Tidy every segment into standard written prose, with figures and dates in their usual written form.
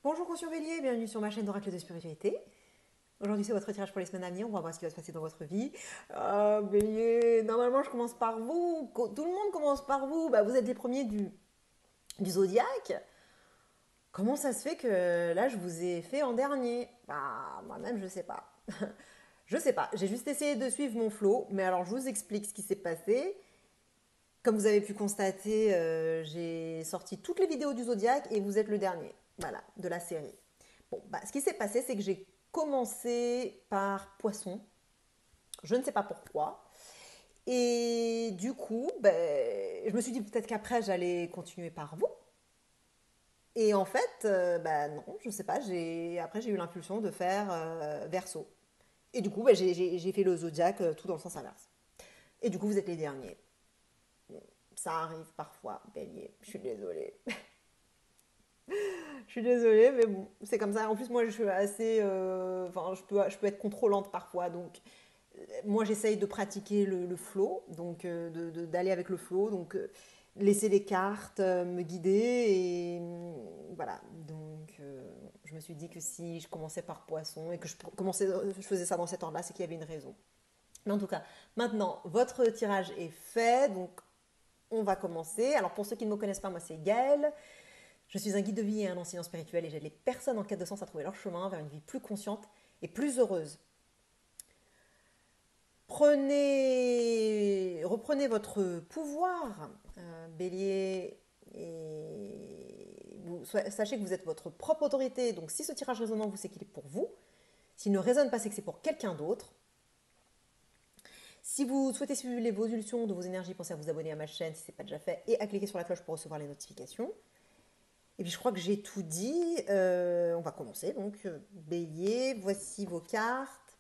Bonjour conscient Bélier, bienvenue sur ma chaîne d'Oracle de Spiritualité. Aujourd'hui c'est votre tirage pour les semaines à venir, on va voir ce qui va se passer dans votre vie. Bélier, normalement je commence par vous, tout le monde commence par vous, vous êtes les premiers du zodiaque. Comment ça se fait que là je vous ai fait en dernier? Moi-même je sais pas. Je sais pas, j'ai juste essayé de suivre mon flow, mais alors je vous explique ce qui s'est passé. Comme vous avez pu constater, j'ai sorti toutes les vidéos du Zodiaque et vous êtes le dernier, voilà, de la série. Bon, ce qui s'est passé, c'est que j'ai commencé par Poisson. Je ne sais pas pourquoi. Et du coup, je me suis dit peut-être qu'après, j'allais continuer par vous. Et en fait, non, je ne sais pas. Après, j'ai eu l'impulsion de faire Verseau. Et du coup, j'ai fait le Zodiaque tout dans le sens inverse. Et du coup, vous êtes les derniers. Ça arrive parfois, Bélier. Je suis désolée. Je suis désolée, mais bon, c'est comme ça. En plus, moi, je suis assez. Je peux être contrôlante parfois. Donc, moi, j'essaye de pratiquer le flow, donc d'aller avec le flow. Donc, laisser les cartes me guider. Et voilà. Donc, je me suis dit que si je commençais par Poisson et que je faisais ça dans cet ordre-là, c'est qu'il y avait une raison. Mais en tout cas, maintenant, votre tirage est fait. Donc, on va commencer. Alors, pour ceux qui ne me connaissent pas, moi, c'est Gaëlle. Je suis un guide de vie et un enseignant spirituel et j'aide les personnes en quête de sens à trouver leur chemin vers une vie plus consciente et plus heureuse. Reprenez votre pouvoir, Bélier, et sachez que vous êtes votre propre autorité. Donc si ce tirage résonne en vous, c'est qu'il est pour vous. S'il ne résonne pas, c'est que c'est pour quelqu'un d'autre. Si vous souhaitez suivre l'évolution de vos énergies, pensez à vous abonner à ma chaîne si ce n'est pas déjà fait et à cliquer sur la cloche pour recevoir les notifications. Et puis je crois que j'ai tout dit. On va commencer. Donc, Bélier, voici vos cartes.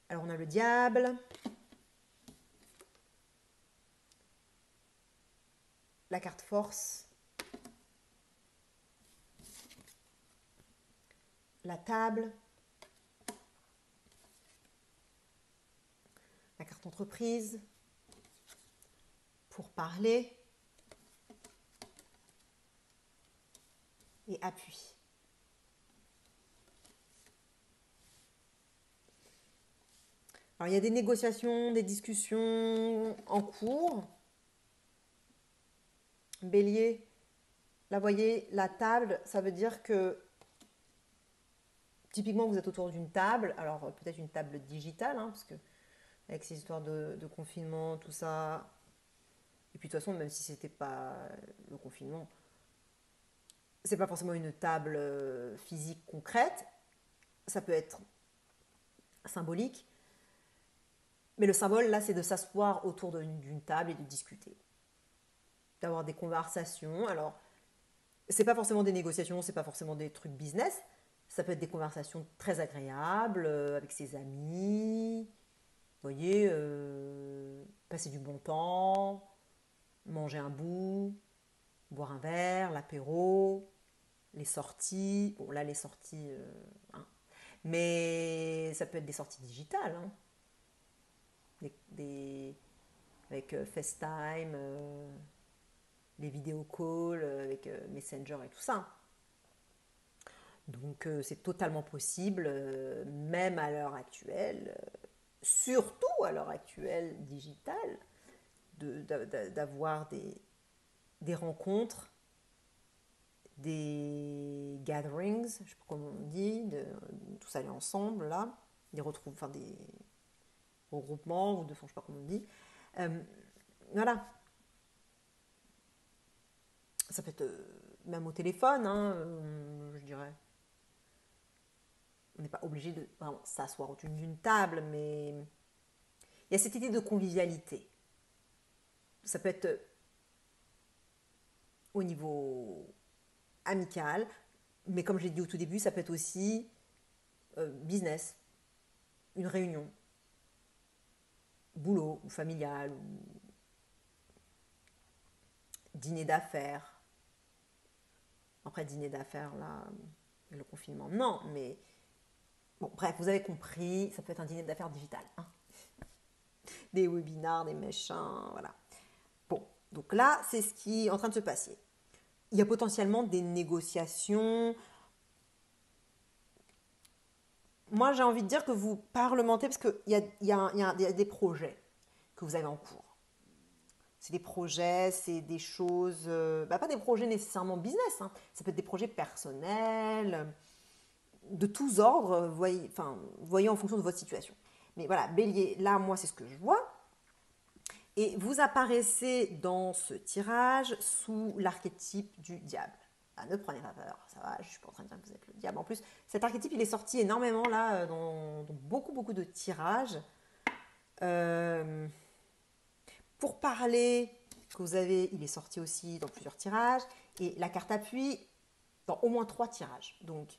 Alors, on a le diable, la carte force, la table, la carte entreprise, pour parler et appui. Alors, il y a des négociations, des discussions en cours. Bélier, là, voyez, la table, ça veut dire que typiquement, vous êtes autour d'une table. Alors, peut-être une table digitale, parce que avec ces histoires de confinement, tout ça. Et puis, de toute façon, même si c'était pas le confinement, c'est pas forcément une table physique concrète. Ça peut être symbolique. Mais le symbole, là, c'est de s'asseoir autour d'une table et de discuter. D'avoir des conversations. Alors, c'est pas forcément des négociations, c'est pas forcément des trucs business. Ça peut être des conversations très agréables avec ses amis. Vous voyez, passer du bon temps, manger un bout, boire un verre, l'apéro, les sorties. Bon, là, les sorties, mais ça peut être des sorties digitales, avec FaceTime, les vidéo calls, avec Messenger et tout ça. Donc c'est totalement possible, même à l'heure actuelle, surtout à l'heure actuelle digitale, d'avoir des rencontres, des gatherings, je ne sais pas comment on dit, de tous aller ensemble là, des regroupements, ou je ne sais pas comment on dit. Voilà. Ça peut être même au téléphone, je dirais. On n'est pas obligé de vraiment s'asseoir autour d'une table, mais il y a cette idée de convivialité. Ça peut être au niveau amical, mais comme je l'ai dit au tout début, ça peut être aussi business, une réunion, boulot ou familial, ou dîner d'affaires. Après, dîner d'affaires, là, le confinement, non, mais bon, bref, vous avez compris, ça peut être un dîner d'affaires digital. Des webinars, des machins, voilà. Bon, donc là, c'est ce qui est en train de se passer. Il y a potentiellement des négociations moi, j'ai envie de dire que vous parlementez parce qu'il y a des projets que vous avez en cours. C'est des projets, c'est des choses, pas des projets nécessairement business, hein. Ça peut être des projets personnels, de tous ordres, voyez en fonction de votre situation. Mais voilà, bélier, là, moi, c'est ce que je vois. Et vous apparaissez dans ce tirage sous l'archétype du diable. Ah, ne prenez pas peur, ça va, je ne suis pas en train de dire que vous êtes le diable. En plus, cet archétype, il est sorti énormément là, dans beaucoup, beaucoup de tirages. Euh, pour parler que vous avez, il est sorti aussi dans plusieurs tirages. Et la carte appui, dans au moins 3 tirages. Donc,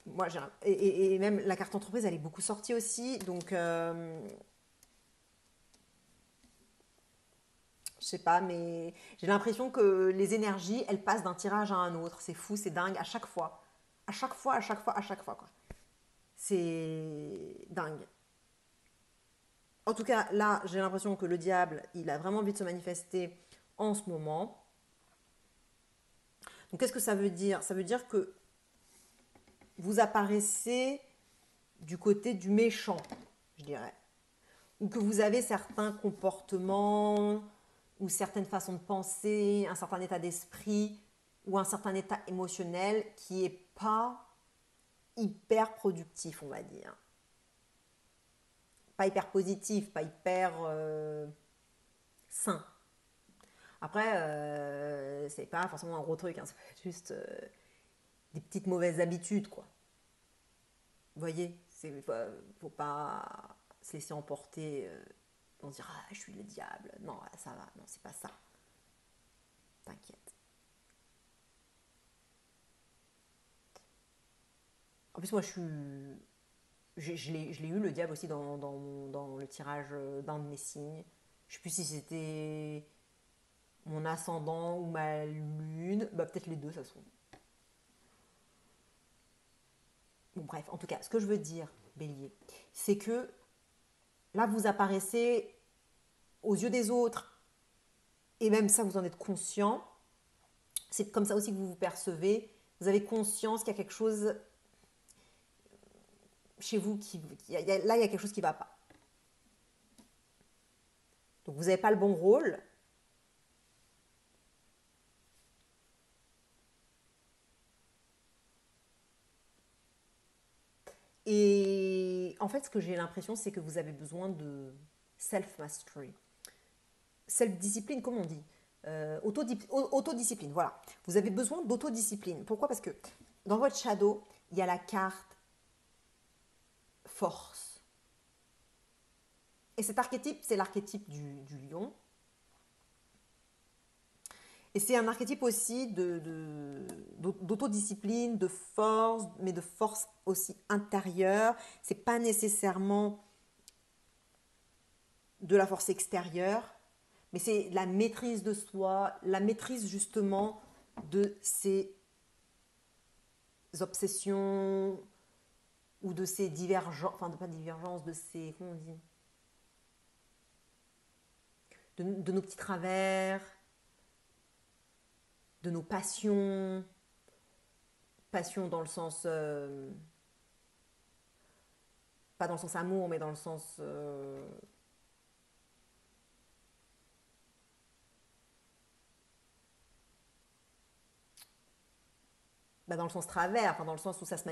moi, et même la carte entreprise, elle est beaucoup sortie aussi. Donc, je sais pas, mais j'ai l'impression que les énergies, elles passent d'un tirage à un autre. C'est fou, c'est dingue, à chaque fois. À chaque fois, à chaque fois, à chaque fois, quoi. C'est dingue. En tout cas, là, j'ai l'impression que le diable, il a vraiment envie de se manifester en ce moment. Donc, qu'est-ce que ça veut dire? Ça veut dire que vous apparaissez du côté du méchant, je dirais. Ou que vous avez certains comportements ou certaines façons de penser, un certain état d'esprit ou un certain état émotionnel qui n'est pas hyper productif, on va dire. Pas hyper positif, pas hyper sain. Après, c'est pas forcément un gros truc, hein, ça peut être juste des petites mauvaises habitudes, quoi. Vous voyez, faut pas se laisser emporter, on se dire ah je suis le diable. Non, ça va, non c'est pas ça. T'inquiète. En plus moi je l'ai eu le diable aussi dans le tirage d'un de mes signes. Je sais plus si c'était mon ascendant ou ma lune, bah peut-être les deux ça se trouve. Bon bref, en tout cas, ce que je veux dire, Bélier, c'est que là vous apparaissez aux yeux des autres et même ça vous en êtes conscient. C'est comme ça aussi que vous vous percevez. Vous avez conscience qu'il y a quelque chose chez vous là il y a quelque chose qui ne va pas. Donc vous n'avez pas le bon rôle. Et en fait, ce que j'ai l'impression, c'est que vous avez besoin de self-mastery. Self-discipline, comme on dit. Autodiscipline, voilà. Vous avez besoin d'autodiscipline. Pourquoi? Parce que dans votre shadow, il y a la carte force. Et cet archétype, c'est l'archétype du lion. Et c'est un archétype aussi d'autodiscipline, de force, mais de force aussi intérieure. C'est pas nécessairement de la force extérieure, mais c'est la maîtrise de soi, la maîtrise justement de ses obsessions ou de ses divergences, enfin pas divergences, de ses, comment on dit, de nos petits travers, de nos passions, passion dans le sens, pas dans le sens amour, mais dans le sens, dans le sens travers, enfin dans le sens où ça se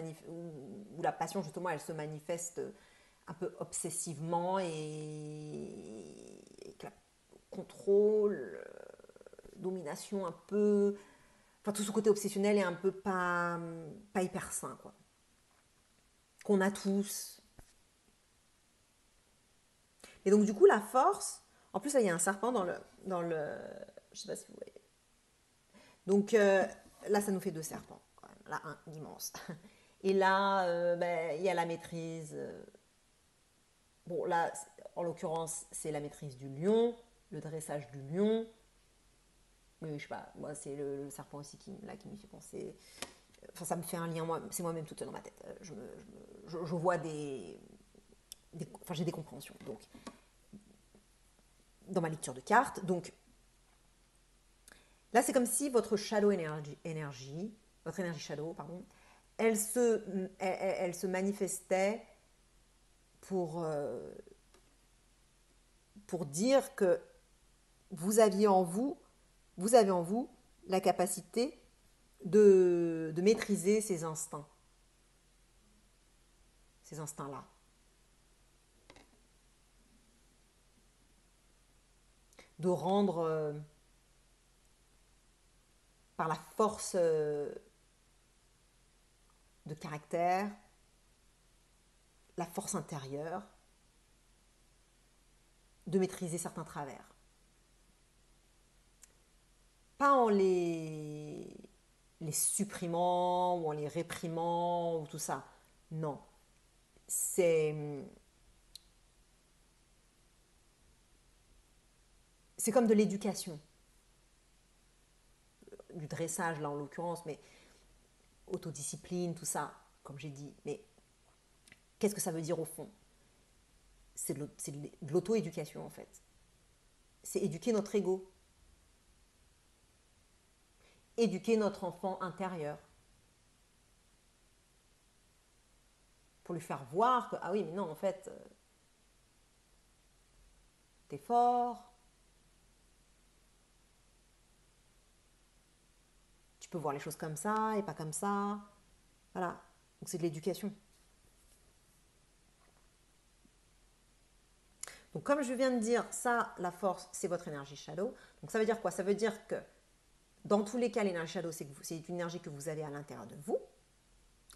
où la passion justement elle se manifeste un peu obsessivement et que la contrôle, domination un peu, enfin tout ce côté obsessionnel est un peu pas hyper sain quoi, qu'on a tous. Et donc du coup la force, en plus là il y a un serpent dans le, je sais pas si vous voyez. Donc là ça nous fait 2 serpents, quand même. Là un immense. Et là il y a la maîtrise. Bon là en l'occurrence c'est la maîtrise du lion, le dressage du lion. Mais je sais pas, moi c'est le serpent aussi qui me fait penser. Enfin, ça me fait un lien, c'est moi-même toute seule dans ma tête. Je vois enfin, j'ai des compréhensions. Donc, dans ma lecture de cartes. Donc, là, c'est comme si votre shadow énergie, votre énergie shadow, pardon, elle se manifestait pour dire que vous avez en vous la capacité de maîtriser ces instincts-là. De rendre par la force de caractère, la force intérieure, de maîtriser certains travers. Pas en les supprimant ou en les réprimant ou tout ça. Non. C'est comme de l'éducation. Du dressage là en l'occurrence, mais autodiscipline, tout ça, comme j'ai dit. Mais qu'est-ce que ça veut dire au fond? C'est de l'auto-éducation en fait. C'est éduquer notre ego. Éduquer notre enfant intérieur. Pour lui faire voir que, ah oui, mais non, en fait, t'es fort. Tu peux voir les choses comme ça et pas comme ça. Voilà. Donc c'est de l'éducation. Donc comme je viens de dire, ça, la force, c'est votre énergie shadow. Donc ça veut dire quoi? Ça veut dire que dans tous les cas, l'énergie shadow, c'est une énergie que vous avez à l'intérieur de vous.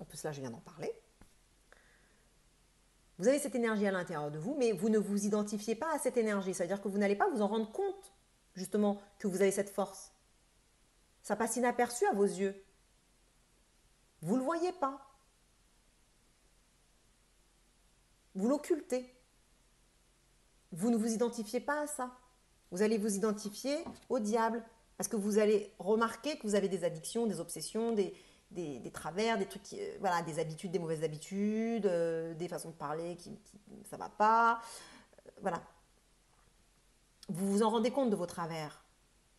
En plus, là, je viens d'en parler. Vous avez cette énergie à l'intérieur de vous, mais vous ne vous identifiez pas à cette énergie. Ça veut dire que vous n'allez pas vous en rendre compte, justement, que vous avez cette force. Ça passe inaperçu à vos yeux. Vous ne le voyez pas. Vous l'occultez. Vous ne vous identifiez pas à ça. Vous allez vous identifier au diable. Parce que vous allez remarquer que vous avez des addictions, des obsessions, des travers, des trucs, voilà, des habitudes, des mauvaises habitudes, des façons de parler qui ça va pas. Voilà. Vous vous en rendez compte de vos travers.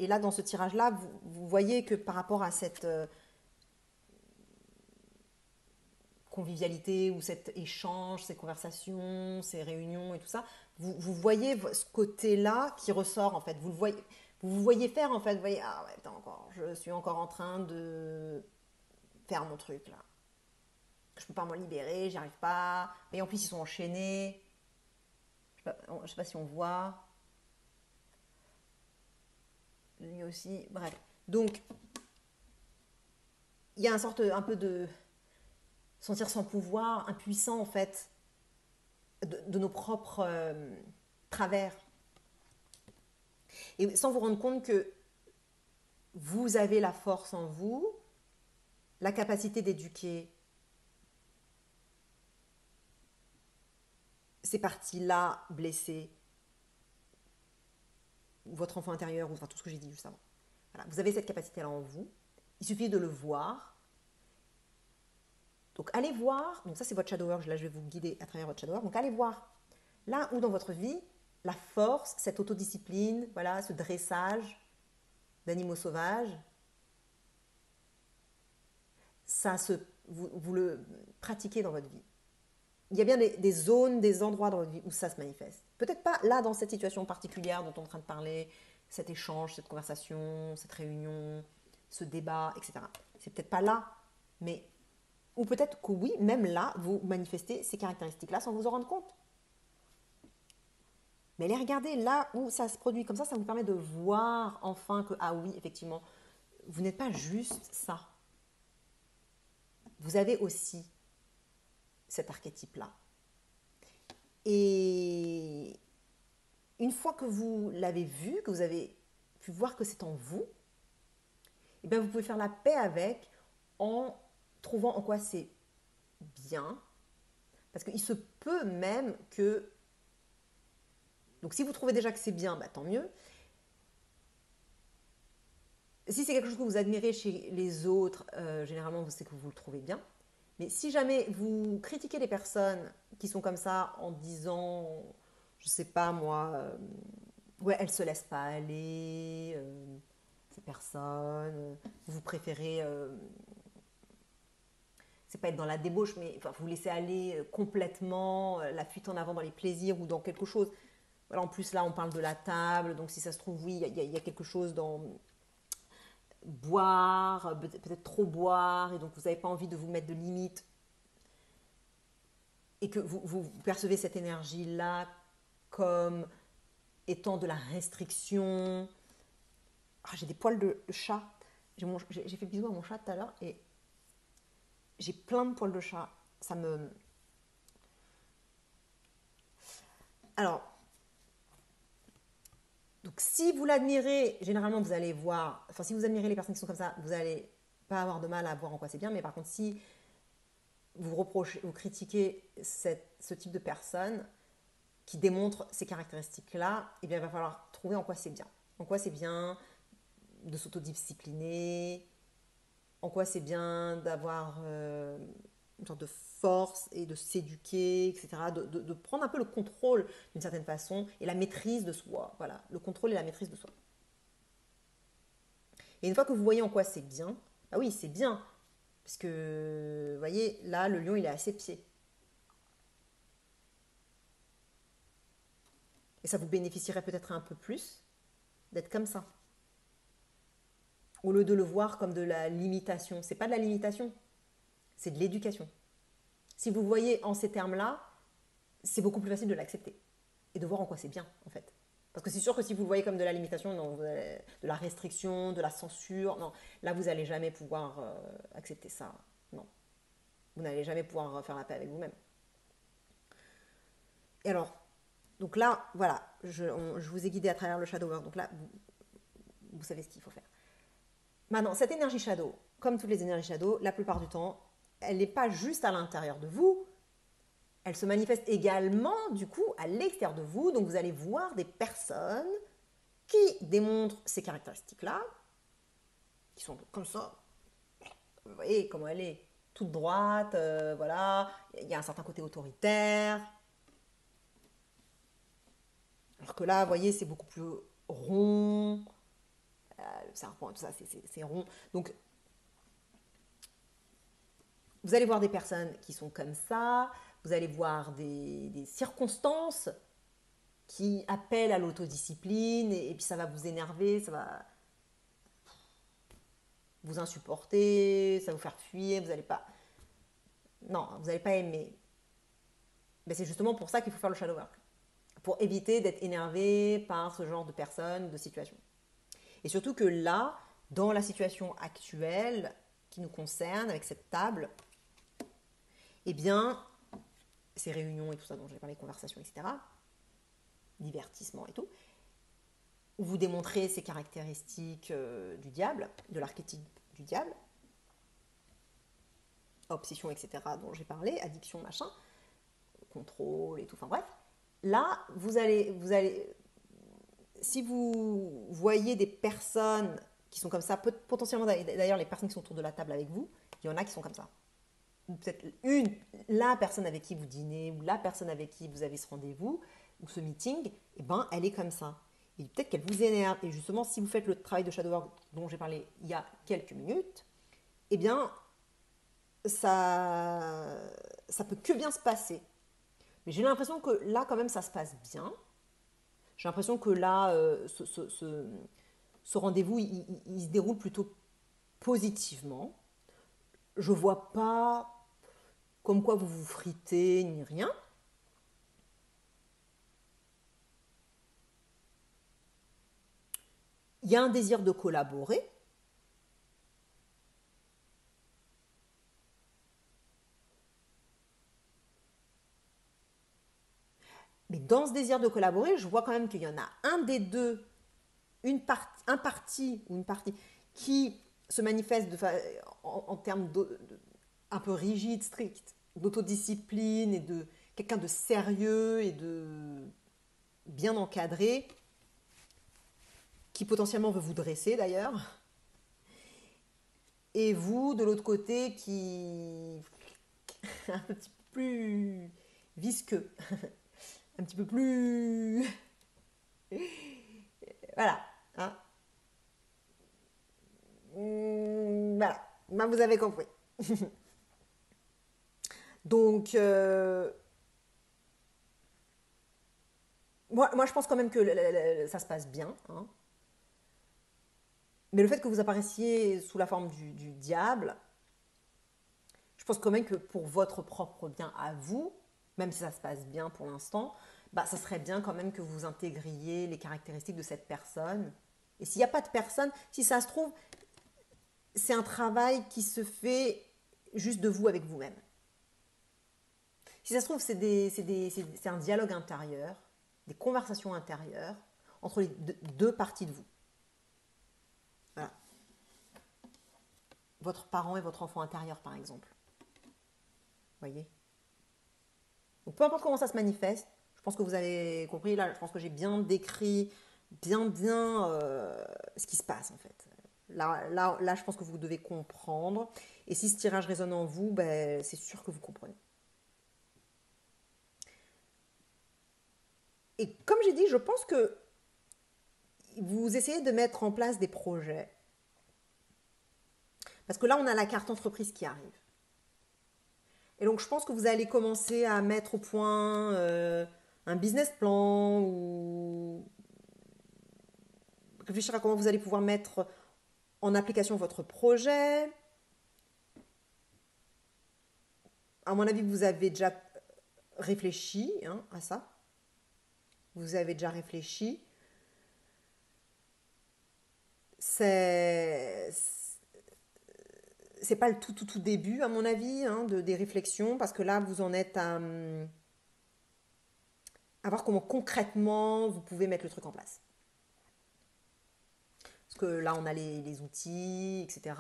Et là, dans ce tirage-là, vous voyez que par rapport à cette convivialité ou cet échange, ces conversations, ces réunions et tout ça, vous voyez ce côté-là qui ressort en fait. Vous vous voyez faire en fait. Vous voyez, ah ouais, je suis encore en train de faire mon truc là. Je peux pas m'en libérer, j'y arrive pas. Et en plus, ils sont enchaînés. Je sais pas si on voit. Lui aussi, bref. Donc, il y a un peu de sentir sans pouvoir, impuissant en fait, de nos propres travers. Et sans vous rendre compte que vous avez la force en vous, la capacité d'éduquer ces parties-là blessées, votre enfant intérieur, ou enfin tout ce que j'ai dit juste avant. Voilà, vous avez cette capacité-là en vous. Il suffit de le voir. Donc allez voir, donc ça c'est votre shadow work, là je vais vous guider à travers votre shadow work. Donc allez voir là où dans votre vie, la force, cette autodiscipline, voilà, ce dressage d'animaux sauvages, vous le pratiquez dans votre vie. Il y a bien des zones, des endroits dans votre vie où ça se manifeste. Peut-être pas là dans cette situation particulière dont on est en train de parler, cet échange, cette conversation, cette réunion, ce débat, etc. C'est peut-être pas là, mais ou peut-être que oui, même là, vous manifestez ces caractéristiques-là sans vous en rendre compte. Mais les regarder là où ça se produit comme ça vous permet de voir enfin que, ah oui, effectivement, vous n'êtes pas juste ça. Vous avez aussi cet archétype-là. Et une fois que vous l'avez vu, que vous avez pu voir que c'est en vous, et bien vous pouvez faire la paix avec en trouvant en quoi c'est bien. Parce qu'il se peut même que... Donc si vous trouvez déjà que c'est bien, bah, tant mieux. Si c'est quelque chose que vous admirez chez les autres, généralement c'est que vous le trouvez bien. Mais si jamais vous critiquez les personnes qui sont comme ça en disant, je sais pas moi, ouais, elles se laissent pas aller, ces personnes, vous préférez c'est pas être dans la débauche, mais enfin, vous laisser aller complètement, la fuite en avant dans les plaisirs ou dans quelque chose. Voilà, en plus, là, on parle de la table, donc si ça se trouve, oui, il y a quelque chose dans boire, peut-être trop boire, et donc vous n'avez pas envie de vous mettre de limites, et que vous percevez cette énergie-là comme étant de la restriction. Ah, j'ai des poils de chat. J'ai fait bisous à mon chat tout à l'heure, et j'ai plein de poils de chat. Ça me... Alors, donc si vous l'admirez, généralement vous allez voir, enfin si vous admirez les personnes qui sont comme ça, vous n'allez pas avoir de mal à voir en quoi c'est bien, mais par contre si vous reprochez, vous critiquez ce type de personne qui démontre ces caractéristiques-là, eh bien il va falloir trouver en quoi c'est bien. En quoi c'est bien de s'autodiscipliner, en quoi c'est bien d'avoir une sorte de force et de s'éduquer, etc. De prendre un peu le contrôle d'une certaine façon et la maîtrise de soi. Voilà, le contrôle et la maîtrise de soi. Et une fois que vous voyez en quoi c'est bien, ah oui, c'est bien, parce que, vous voyez, là, le lion, il est à ses pieds. Et ça vous bénéficierait peut-être un peu plus d'être comme ça. Au lieu de le voir comme de la limitation. C'est pas de la limitation, c'est de l'éducation. Si vous voyez en ces termes-là, c'est beaucoup plus facile de l'accepter et de voir en quoi c'est bien, en fait. Parce que c'est sûr que si vous le voyez comme de la limitation, non, de la restriction, de la censure, non, là, vous n'allez jamais pouvoir accepter ça. Non, vous n'allez jamais pouvoir faire la paix avec vous-même. Et alors, donc là, voilà, je vous ai guidé à travers le shadow work. Donc là, vous savez ce qu'il faut faire. Maintenant, cette énergie shadow, comme toutes les énergies shadow, la plupart du temps, elle n'est pas juste à l'intérieur de vous, elle se manifeste également, du coup, à l'extérieur de vous. Donc, vous allez voir des personnes qui démontrent ces caractéristiques-là, qui sont comme ça. Vous voyez comment elle est, toute droite, voilà. Il y a un certain côté autoritaire. Alors que là, vous voyez, c'est beaucoup plus rond. Le serpent, tout ça, c'est rond. Donc, vous allez voir des personnes qui sont comme ça. Vous allez voir des circonstances qui appellent à l'autodiscipline. Et puis, ça va vous énerver, ça va vous insupporter, ça va vous faire fuir. Vous n'allez pas... Non, vous n'allez pas aimer. Mais c'est justement pour ça qu'il faut faire le shadow work. Pour éviter d'être énervé par ce genre de personnes, de situations. Et surtout que là, dans la situation actuelle qui nous concerne, avec cette table, eh bien, ces réunions et tout ça dont j'ai parlé, conversations, etc., divertissement et tout, où vous démontrez ces caractéristiques du diable, de l'archétype du diable, obsession, etc., dont j'ai parlé, addiction, machin, contrôle et tout, enfin bref. Là, vous allez, si vous voyez des personnes qui sont comme ça, potentiellement d'ailleurs les personnes qui sont autour de la table avec vous, il y en a qui sont comme ça. Ou peut-être la personne avec qui vous dînez, ou la personne avec qui vous avez ce rendez-vous, ou ce meeting, eh ben, elle est comme ça. Et peut-être qu'elle vous énerve. Et justement, si vous faites le travail de shadow work dont j'ai parlé il y a quelques minutes, eh bien, ça peut que bien se passer. Mais j'ai l'impression que là, quand même, ça se passe bien. J'ai l'impression que là, ce rendez-vous, il se déroule plutôt positivement. Je vois pas comme quoi vous vous fritez ni rien. Il y a un désir de collaborer. Mais dans ce désir de collaborer, je vois quand même qu'il y en a un des deux, un parti ou une partie qui se manifeste en termes un peu rigide, strict, d'autodiscipline et de quelqu'un de sérieux et de bien encadré, qui potentiellement veut vous dresser d'ailleurs. Et vous, de l'autre côté, qui est un petit peu plus visqueux, un petit peu plus... Voilà. Hein. Voilà. Ben, vous avez compris. Donc, moi, je pense quand même que ça se passe bien, hein. Mais le fait que vous apparaissiez sous la forme du diable, je pense quand même que pour votre propre bien à vous, même si ça se passe bien pour l'instant, bah, ça serait bien quand même que vous intégriez les caractéristiques de cette personne. Et s'il n'y a pas de personne, si ça se trouve, c'est un travail qui se fait juste de vous avec vous-même. Si ça se trouve, c'est un dialogue intérieur, des conversations intérieures entre les deux parties de vous. Voilà. Votre parent et votre enfant intérieur, par exemple. Vous voyez? Donc, peu importe comment ça se manifeste, je pense que vous avez compris. Là, je pense que j'ai bien décrit, ce qui se passe, en fait. Là, je pense que vous devez comprendre. Et si ce tirage résonne en vous, ben, c'est sûr que vous comprenez. Et comme j'ai dit, je pense que vous essayez de mettre en place des projets. Parce que là, on a la carte entreprise qui arrive. Et donc, je pense que vous allez commencer à mettre au point un business plan ou réfléchir à comment vous allez pouvoir mettre en application votre projet. À mon avis, vous avez déjà réfléchi à ça. Vous avez déjà réfléchi. C'est pas le tout début, à mon avis, des réflexions, parce que là, vous en êtes à voir comment concrètement vous pouvez mettre le truc en place. Parce que là, on a les outils, etc.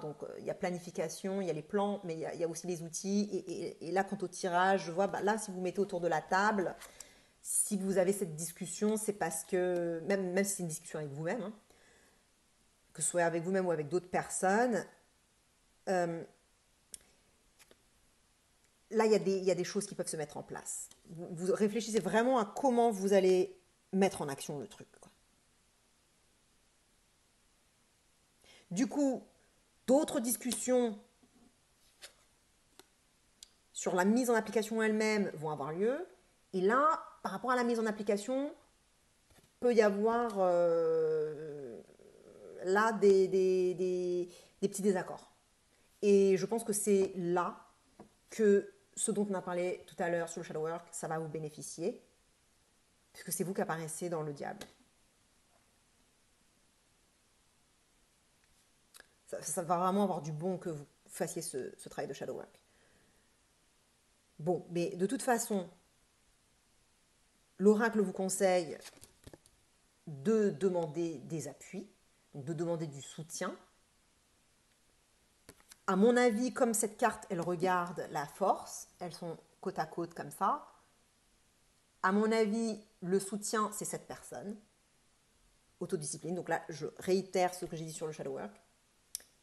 Donc, il y a planification, il y a les plans, mais il y a aussi les outils. Et là, quant au tirage, je vois, bah, là, si vous mettez autour de la table, si vous avez cette discussion, c'est parce que, même si c'est une discussion avec vous-même, que ce soit avec vous-même ou avec d'autres personnes, euh, là, il y a des choses qui peuvent se mettre en place. Vous réfléchissez vraiment à comment vous allez mettre en action le truc, quoi. Du coup, d'autres discussions sur la mise en application elle-même vont avoir lieu. Et là, par rapport à la mise en application, peut y avoir là des petits désaccords. Et je pense que c'est là que ce dont on a parlé tout à l'heure sur le shadow work, ça va vous bénéficier, puisque c'est vous qui apparaissez dans le diable. Ça va vraiment avoir du bon que vous fassiez ce travail de shadow work. Bon, mais de toute façon, l'oracle vous conseille de demander des appuis, donc de demander du soutien. À mon avis, comme cette carte, elle regarde la force, elles sont côte à côte comme ça. À mon avis, le soutien, c'est cette personne. Autodiscipline. Donc là, je réitère ce que j'ai dit sur le shadow work.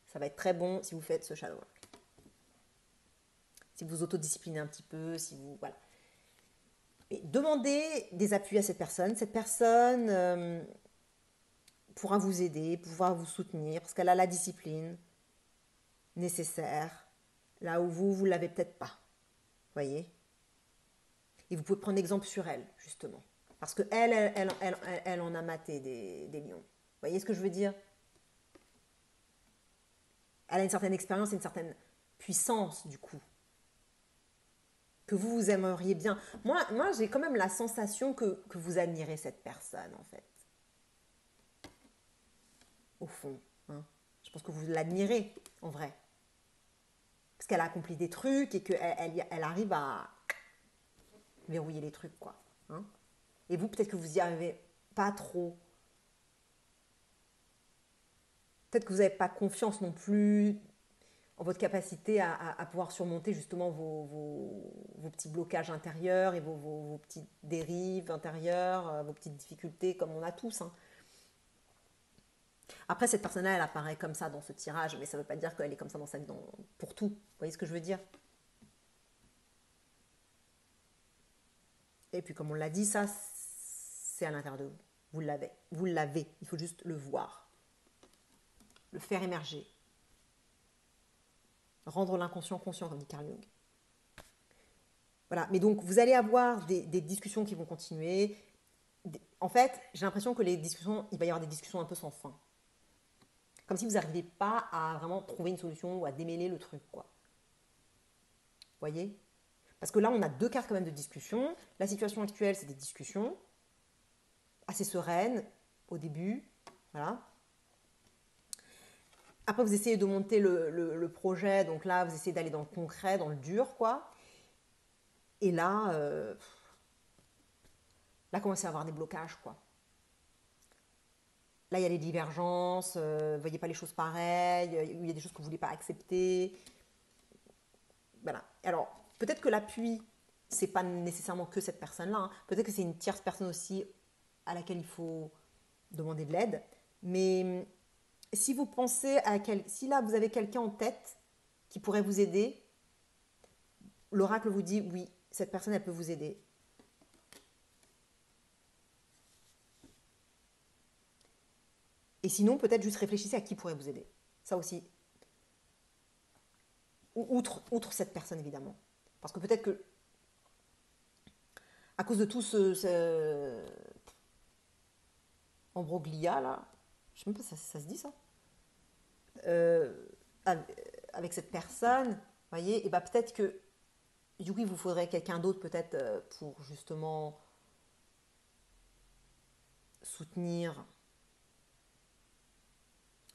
Ça va être très bon si vous faites ce shadow work. Si vous autodisciplinez un petit peu, si vous... Voilà. Et demandez des appuis à cette personne. Cette personne pourra vous aider, pourra vous soutenir, parce qu'elle a la discipline nécessaire, là où vous ne l'avez peut-être pas. Voyez? Et vous pouvez prendre exemple sur elle, justement. Parce qu'elle en a maté des lions. Vous voyez ce que je veux dire? Elle a une certaine expérience et une certaine puissance, du coup, que vous aimeriez bien. Moi j'ai quand même la sensation que vous admirez cette personne, en fait. Au fond. Je pense que vous l'admirez, en vrai. Parce qu'elle a accompli des trucs et qu'elle arrive à verrouiller les trucs, quoi. Et vous, peut-être que vous y arrivez pas trop. Peut-être que vous n'avez pas confiance non plus en votre capacité à pouvoir surmonter justement vos petits blocages intérieurs et vos petites dérives intérieures, vos petites difficultés comme on a tous. Après, cette personne-là, elle apparaît comme ça dans ce tirage, mais ça ne veut pas dire qu'elle est comme ça dans sa vie pour tout. Vous voyez ce que je veux dire? Et puis, comme on l'a dit, ça, c'est à l'intérieur de vous. Vous l'avez. Vous l'avez. Il faut juste le voir. Le faire émerger. Rendre l'inconscient conscient, comme dit Carl Jung. Voilà, mais donc vous allez avoir des discussions qui vont continuer. En fait, j'ai l'impression que les discussions, il va y avoir des discussions un peu sans fin. Comme si vous n'arriviez pas à vraiment trouver une solution ou à démêler le truc, quoi. Vous voyez? Parce que là, on a deux cartes quand même de discussion. La situation actuelle, c'est des discussions assez sereines au début. Voilà. Après, vous essayez de monter le projet. Donc là, vous essayez d'aller dans le concret, dans le dur, quoi. Et là, commencez à avoir des blocages, quoi. Là, il y a des divergences, vous ne voyez pas les choses pareilles, il y a des choses que vous ne voulez pas accepter. Voilà. Alors, peut-être que l'appui, c'est pas nécessairement que cette personne-là, hein. Peut-être que c'est une tierce personne aussi à laquelle il faut demander de l'aide. Mais si vous pensez si là vous avez quelqu'un en tête qui pourrait vous aider, l'oracle vous dit oui, cette personne elle peut vous aider. Et sinon, peut-être juste réfléchissez à qui pourrait vous aider. Ça aussi. Outre cette personne, évidemment. Parce que peut-être que, à cause de tout ce embroglia, là, je sais même pas si ça se dit ça, euh, avec cette personne, vous voyez, et bah peut-être que, du coup, il vous faudrait quelqu'un d'autre, peut-être, pour justement soutenir,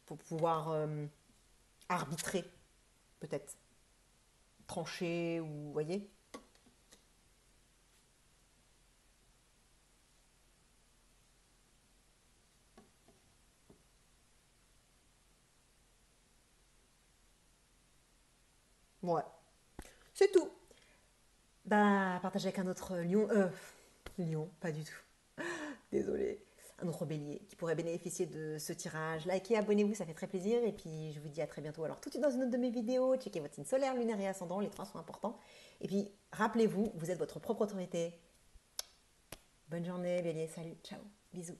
pour pouvoir arbitrer, peut-être, trancher, ou, vous voyez. Ouais, c'est tout. Bah, partager avec un autre lion. Lion, pas du tout. Désolée. Un autre bélier qui pourrait bénéficier de ce tirage. Likez, abonnez-vous, ça fait très plaisir. Et puis, je vous dis à très bientôt. Alors, tout de suite dans une autre de mes vidéos. Checkez votre signe solaire, lunaire et ascendant. Les trois sont importants. Et puis, rappelez-vous, vous êtes votre propre autorité. Bonne journée, bélier. Salut. Ciao. Bisous.